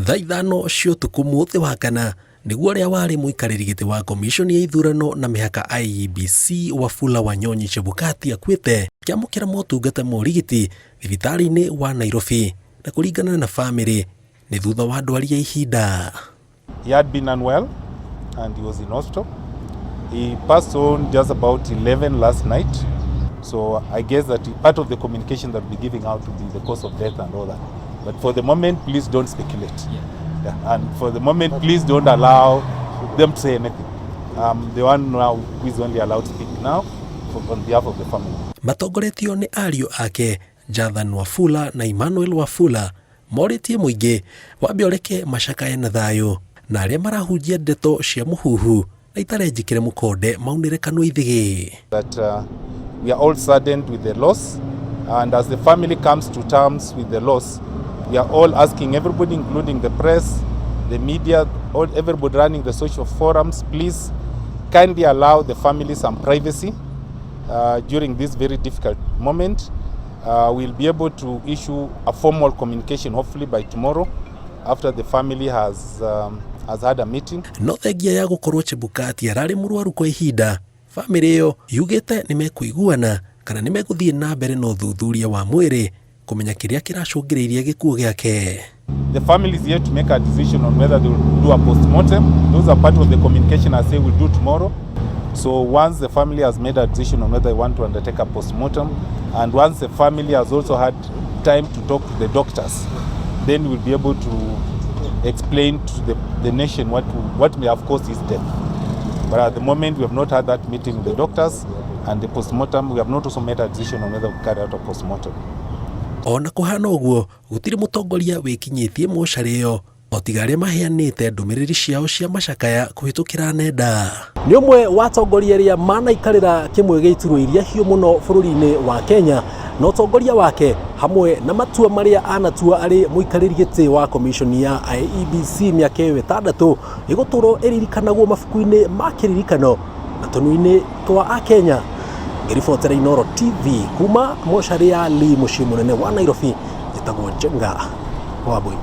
Thaa ithano cia ũtukũ mũthĩ wa kana nĩguo ũrĩa warĩ mũikarĩri gĩtĩ wa komishoni ya ithurano na mĩhaka IEBC Wafula Chebukati akuĩte akĩamũkĩra motungata ma ũrigiti thibitarĩ-inĩ wa Nairobi, na kũringana na famĩlĩ nĩ thutha wa ndwari ya ihinda. He had been unwell and he was in hospital. He passed on just about 11 last night. So I guess that part of the communication that we're giving out will be the cause of death and all that. But for the moment, please don't speculate. Yeah. And for the moment, please don't allow them to say anything. The one now who is only allowed to speak now on behalf of the family. Matongoretio nĩ ariũ ake Jathan Wafula na Emmanuel Wafula morĩtie mũingĩ wambe ũreke macakaya na thayũ, na arĩa marahunjia ndeto cia mũhuhu na itarejĩkĩre mũkonde maunĩre kanua ithigĩ. That we are all saddened with the loss, and as the family comes to terms with the loss, we are all asking everybody, including the press, the media, everybody running the social forums, please kindly allow the family some privacy during this very difficult moment. We'll be able to issue a formal communication hopefully by tomorrow after the family has had a meeting. No thengia ya gũkorwo Chebukati ararĩ mũrwaru kwa ihinda, famĩlĩ ĩyo yugĩte nĩ mekũiguana kana nĩ megũthiĩ na mbere na ũthuthuria wa mwĩrĩ kũmenya kĩrĩa kĩracũngĩrĩirie gĩkuũ gĩake. The family is yet to make a decision on whether they will do a postmortem. Those are part of the communication I say we'll do tomorrow. So once the family has made a decision on whether they want to undertake a postmortem, and once the family has also had time to talk to the doctors, then we'll be able to explain to the nation what may have caused his death. But at the moment, we have not had that meeting with the doctors, and the postmortem, we have not also made a decision on whether we carry out a postmortem. Ona kũhana ũguo, gũtirĩ mũtongoria wĩkinyĩtie mocarĩ ĩyo, o tiga arĩa maheanĩte ndũmĩrĩri ciao cia macakaya kũhĩtũkĩra nenda. Nĩ ũmwe wa atongoria arĩa manaikarĩra kĩmwe gĩa iturwa iria hiũ mũno bũrũri-inĩ wa Kenya, na ũtongoria wake hamwe na matua marĩa anatua arĩ mũikarĩri gĩtĩ wa komishoni ya IEBC mĩaka ĩyo ĩtandatũ ĩgũtũrwo ĩririkanagwo mabuku-inĩ ma kĩririkano na tũnua-inĩ twa Akenya. Ngĩribotera Inooro TV kuma mocarĩ ya Lee, mũciĩ mũnene wa Nairobi, njĩtagwo Njenga Wambui.